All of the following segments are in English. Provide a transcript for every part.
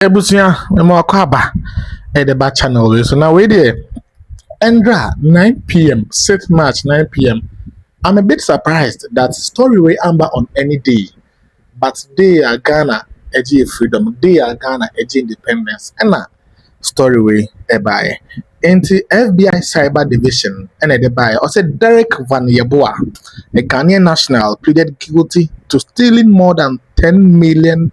Ebusia, memo akwaba the back channel we. So now we there. Endra 9 p.m. 6th March 9 p.m. I'm a bit surprised that story we amber on any day, but they are Ghana edgy freedom, they are Ghana edgy independence, and story we by into FBI Cyber Division and a by also Derek Van Yeboah, a Ghanaian national, pleaded guilty to stealing more than $10 million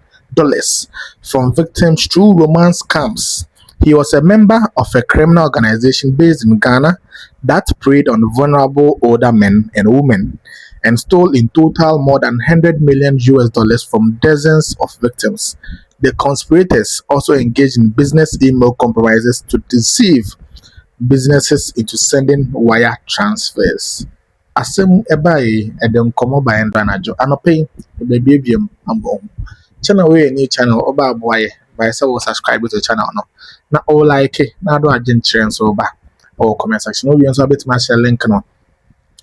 from victims through romance scams. He was a member of a criminal organization based in Ghana that preyed on vulnerable older men and women and stole in total more than 100 million US dollars from dozens of victims. The conspirators also engaged in business email compromises to deceive businesses into sending wire transfers. Asem ebae ede nkomo ba enda najo anope bebiebiem ambo channel we ni channel oba aboaye by say we subscribe to the channel no na o like na do agye nkyerɛ so ba or comment section we nso betima share link no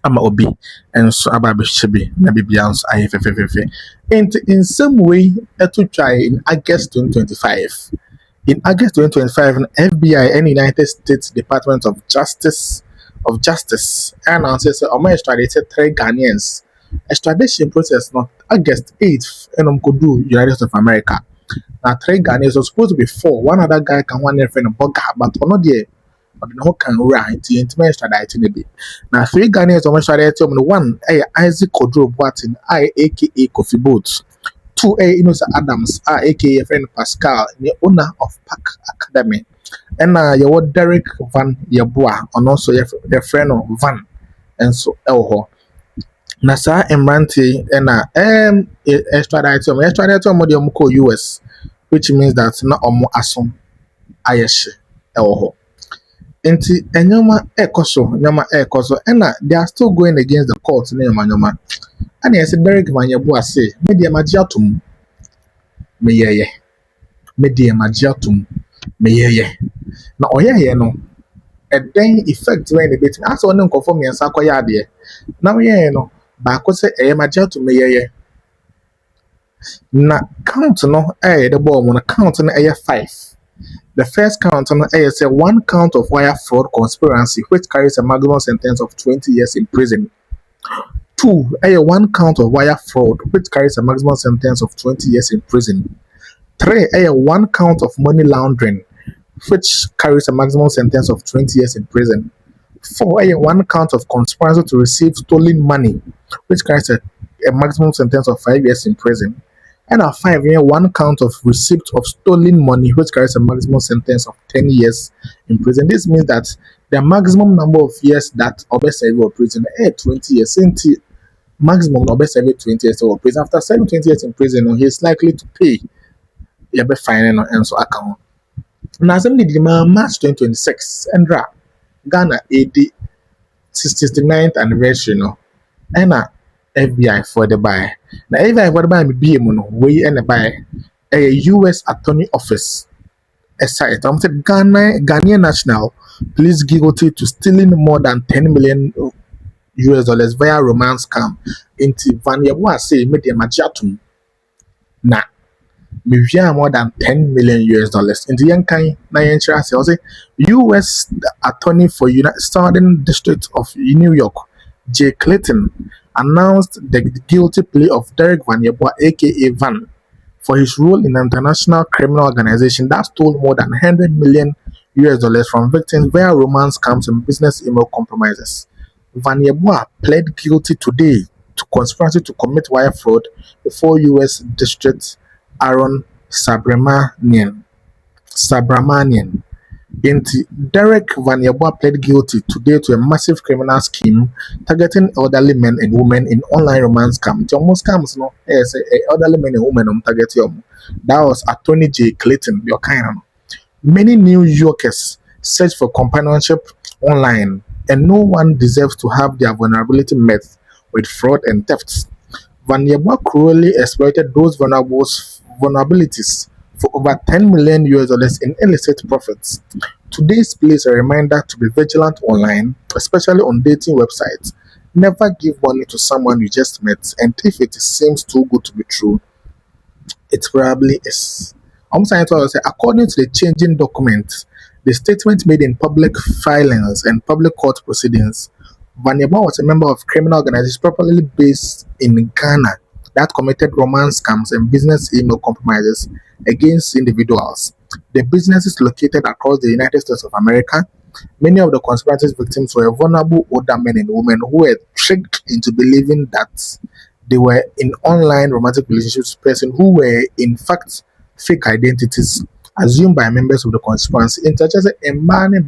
ama obi enso aba behye bi na bibia nso aye fefefefe in some way to try in August 2025. In August 2025, an FBI and United States Department of Justice announced that Omo extradited 3 Ghanaians. Extradition process not August 8th and could do United States of America. Now 3 Ghanaians was supposed to be 4. One other guy can one friend of Boga, but on the but no can write the intimate extraditing a bit. Now 3 Ghanaians almost extradited one Isaac Kodro Boatin, aka Kofi Boats. 2 Innocent Adams, aka friend Pascal, the owner of Park Academy. And your Derek Van Yeboah, and also your friend of Van, and so Elho. Nasa Emranti and extradition modium co US, which means that not omo asom Ayesh Elho. Inti Enyoma Ekoso, Nyama Ekoso, and they are still going against the court name Nyoma. And yes, Derek Van Yeboah say, Media Magiatum, Meyeye, Media Magiatum, Meyeye. Now, no, a then effect when the bit as one conform and Sakoyade. Now, no, Bako say, Magiatum, Meyeye. Na count no, the ball on a count on A5. The first count on A is 1 count of wire fraud conspiracy, which carries a maximum sentence of 20 years in prison. 2, 1 count of wire fraud, which carries a maximum sentence of 20 years in prison. 3, 1 count of money laundering, which carries a maximum sentence of 20 years in prison. 4, 1 count of conspiracy to receive stolen money, which carries a maximum sentence of 5 years in prison. And 5, 1 count of receipt of stolen money, which carries a maximum sentence of 10 years in prison. This means that the maximum number of years that Obeserve or prison 20 years. Maximum Obeserve 20 years or prison. After serving 20 years in prison, he is likely to pay the fine and so account. Now, March 2026, Endra Ghana AD 69th anniversary, and FBI for the buy. Now, FBI for the buy, be way and the buy a US Attorney Office. A site, I'm saying Ghanaian national pleads guilty to stealing more than 10 million US dollars via romance scam. Into Van Yeboah say, Media Magiatum. Nah. More than 10 million US dollars. In the Yankai Nayanchira say US Attorney for Southern District of New York, J. Clayton, announced the guilty plea of Derek Van Yeboah, aka Van, for his role in an international criminal organization that stole more than 100 million US dollars from victims via romance scams and business email compromises. Van Yeboah pled guilty today to conspiracy to commit wire fraud before US District Aaron Sabramanian. Derek Van Yeboah pled guilty today to a massive criminal scheme targeting elderly men and women in online romance scams. Almost scams, no? Yes, elderly men and women target you. That was Attorney J. Clayton, your kind of. Many New Yorkers search for companionship online, and no one deserves to have their vulnerability met with fraud and thefts. Van Yeboah cruelly exploited those vulnerabilities for over 10 million US dollars in illicit profits. Today's plea is a reminder to be vigilant online, especially on dating websites. Never give money to someone you just met, and if it seems too good to be true, it probably is. Science say, according to the changing documents, the statement made in public filings and public court proceedings, Van Yeboah was a member of criminal organizations properly based in Ghana that committed romance scams and business email compromises against individuals. The businesses located across the United States of America. Many of the conspiracy victims were vulnerable older men and women who were tricked into believing that they were in online romantic relationships with persons who were in fact fake identities assumed by members of the conspiracy. In such as a man and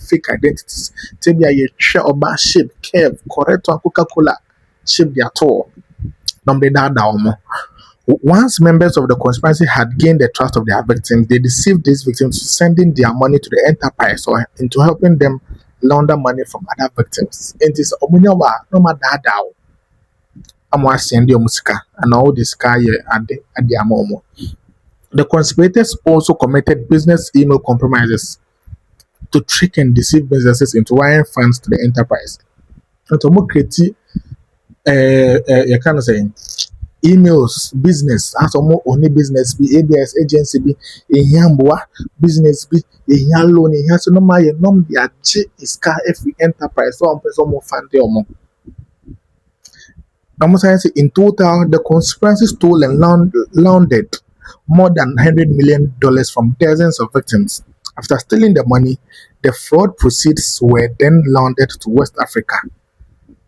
fake identities. Tell you share about shape, curve, correct on Coca-Cola, shape their tour. Once members of the conspiracy had gained the trust of their victims, they deceived these victims, sending their money to the enterprise or into helping them launder money from other victims. It is Omunyawa, no matter. I'm sending musika and all this guy at the amomo. The conspirators also committed business email compromises to trick and deceive businesses into wiring funds to the enterprise. And to more create, you can say, emails, business, as more only business be ABS agency be in Yamboa, business be in Yalon, in Yaso no my nom the is car every enterprise, so I'm person more fund more. In total, the conspiracy stole and laundered more than $100 million from dozens of victims. After stealing the money, the fraud proceeds were then laundered to West Africa.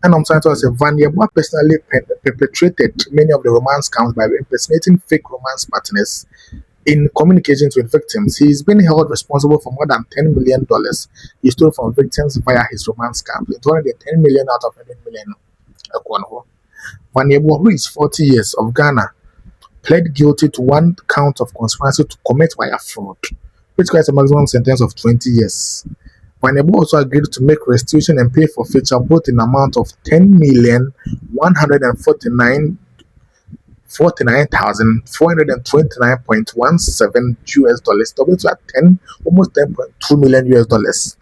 And Van Yeboah personally perpetrated many of the romance scams by impersonating fake romance partners in communications with victims. He is being held responsible for more than $10 million he stole from victims via his romance scams. It's only the $10 million out of $100 million. Van Yeboah, who is 40 years of Ghana, pled guilty to one count of conspiracy to commit wire fraud, which carries a maximum sentence of 20 years. Van Yeboah also agreed to make restitution and pay forfeiture both in amount of $10,149,429.17 US, double to almost $10.2 million US.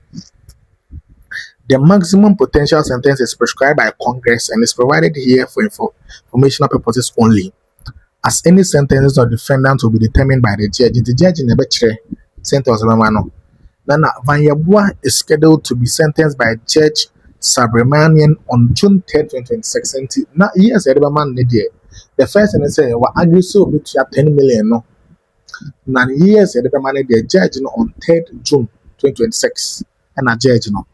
The maximum potential sentence is prescribed by Congress and is provided here for informational purposes only, as any sentences of defendant will be determined by the judge. The judge in the sentence Nana Van Yeboah is scheduled to be sentenced by Judge Subramanian on June 3, 2026. Now, yes, the first thing I say, what agree so between 10 million. No, now, yes, the judge on 3rd June 2026, and a judge no.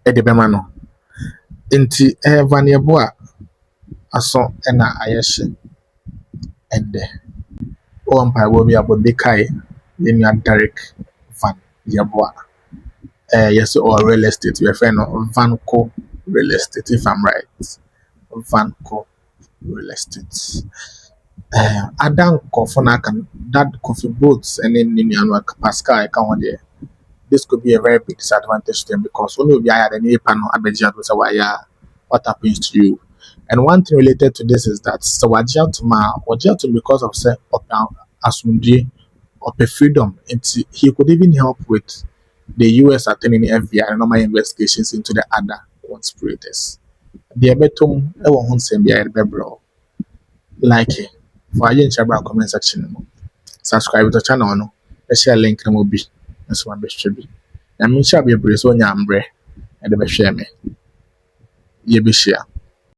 Edebemano. Inti Van Yeboah aso ena ayeshe ende o ampa wo bi abodekai yenu Derek Van Yeboah yes or real estate we friend Vanco real estate if I'm right. Vanco real estate Adam Kofona can that coffee boats and then in Pascal I can there. This could be a very big disadvantage to them because when you are the new panel, what happens to you? And one thing related to this is that so because of say asumdi or freedom, he could even help with the US attorney FBI and normal investigations into the other conspirators. The betum won't say be a bebro. Like it for you in the comment section. Subscribe to the channel, no. Share link no be. That's one best should be. And me shall be a brace on your umbre and the best share me. Ye be share.